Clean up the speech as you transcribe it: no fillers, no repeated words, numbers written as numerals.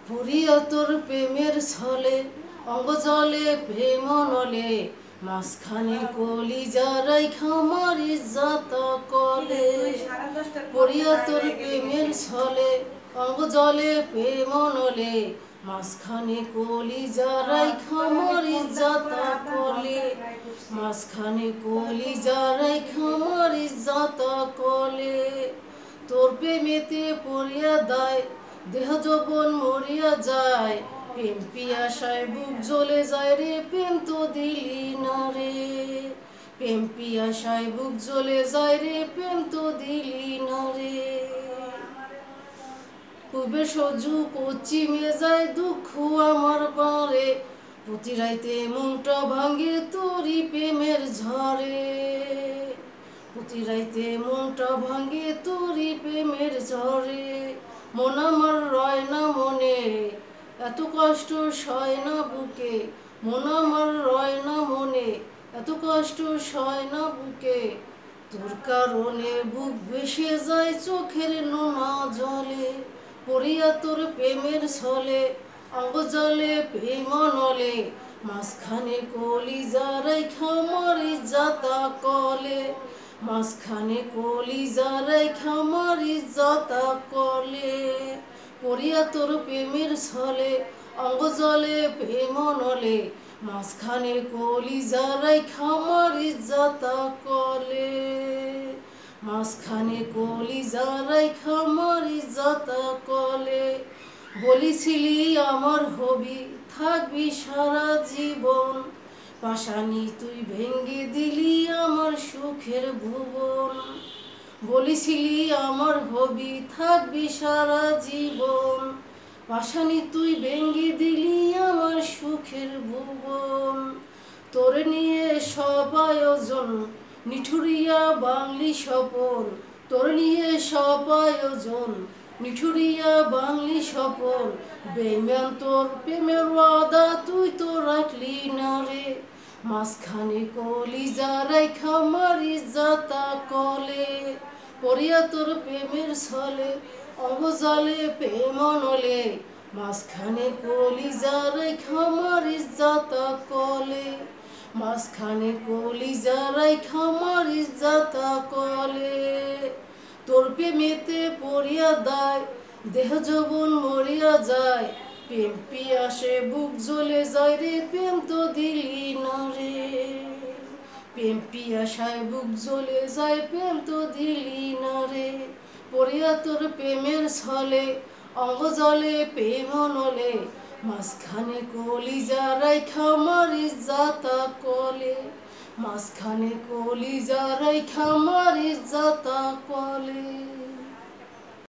পুরিয়া তোর প্রেমের ছলে অঙ্গ জলে প্রেম নলে মাঝখানে কলিজা রাইখা মারি যাত কলে। পুরিয়া তোর প্রেমের ছলে অঙ্গ জলে প্রেম নলে মাঝখানে কলিজা রাইখা মারি যাত কলে। মাঝখানে কলিজা রাইখা মারি যাত কলে। তোর প্রেমেতে পড়িয়া দায় দেহ যৌবন মরিয়া যায়। প্রেম পিয়াসায় বুক জ্বলে যায় রে, প্রেম তো দিলি না রে। প্রেম পিয়াসায় বুক জ্বলে যায় রে, প্রেম তো দিলি না রে। পূবে সজু পশ্চিমে যায় দুঃখ আমার বারে, প্রতি রাইতে মনটা ভাঙে তোরি প্রেমের ঝড়ে। প্রতি রাইতে মনটা ভাঙে তোরি প্রেমের ঝড়ে। মন আমার রয় না মনে, এত কষ্ট সয় না বুকে। মন আমার রয় না মনে, এত কষ্ট সয় না বুকে। তোর কারণে বুক ভেসে যায় চোখের নোনা জলে। পড়িয়া তোর প্রেমের ছলে অঙ্গ জলে প্রেম নলে মাঝখানে কলিজা রাইখা মারি যাতা কলে। মাঝখানে কলিজা রাইখা মারি যাতা কলে। পড়িয়া তোর প্রেমের ছলে অঙ্গ জলে প্রেম নলে মাঝখানে কলিজা রাইখা মারি যাতা কলে। মাঝখানে কলিজা রাইখা মারি যাতা কলে। বলিছিলি আমার হবি থাকবি সারা জীবন, পাশানি তুই ভেঙ্গে দিলি আমার সুখের ভুবন। বলিছিলি আমার হবি থাকবি সারা জীবন, পাশানি তুই ভেঙ্গে দিলি আমার সুখের ভুবন। তোর নিয়ে সব আয়োজন নিঠুরিয়া বাংলি স্বপন। তোর নিয়ে সব আয়োজন নিঠুরিয়া বাংলি স্বপন। বেইমান তোর প্রেমের ওয়াদা তুই তো রাখলি না রে। মাঝখানে কলিজা রাইখা মারি যাতা কলে। পড়িয়া তোর প্রেমের ছলে অঙ্গ জলে প্রেম নলে মাঝখানে কলিজা রাইখা মারি যাতা কলে। মাঝখানে কলিজা রাইখা মারি যাতা কলে। তোর প্রেমেতে পড়িয়া দায় দেহ যৌবন মরিয়া যায়। প্রেম পিয়াসে বুক জ্বলে যায় রে, প্রেম তো দিলি না রে। প্রেম পিয়াসায় বুক জ্বলে যায়, প্রেম তো দিলি না রে। পড়িয়া তোর প্রেমের ছলে অঙ্গ জলে প্রেম নলে মাঝখানে কলিজা রাইখা মারি যাতা কলে। মাঝখানে কলিজা রাইখা মারি যাতা কলে।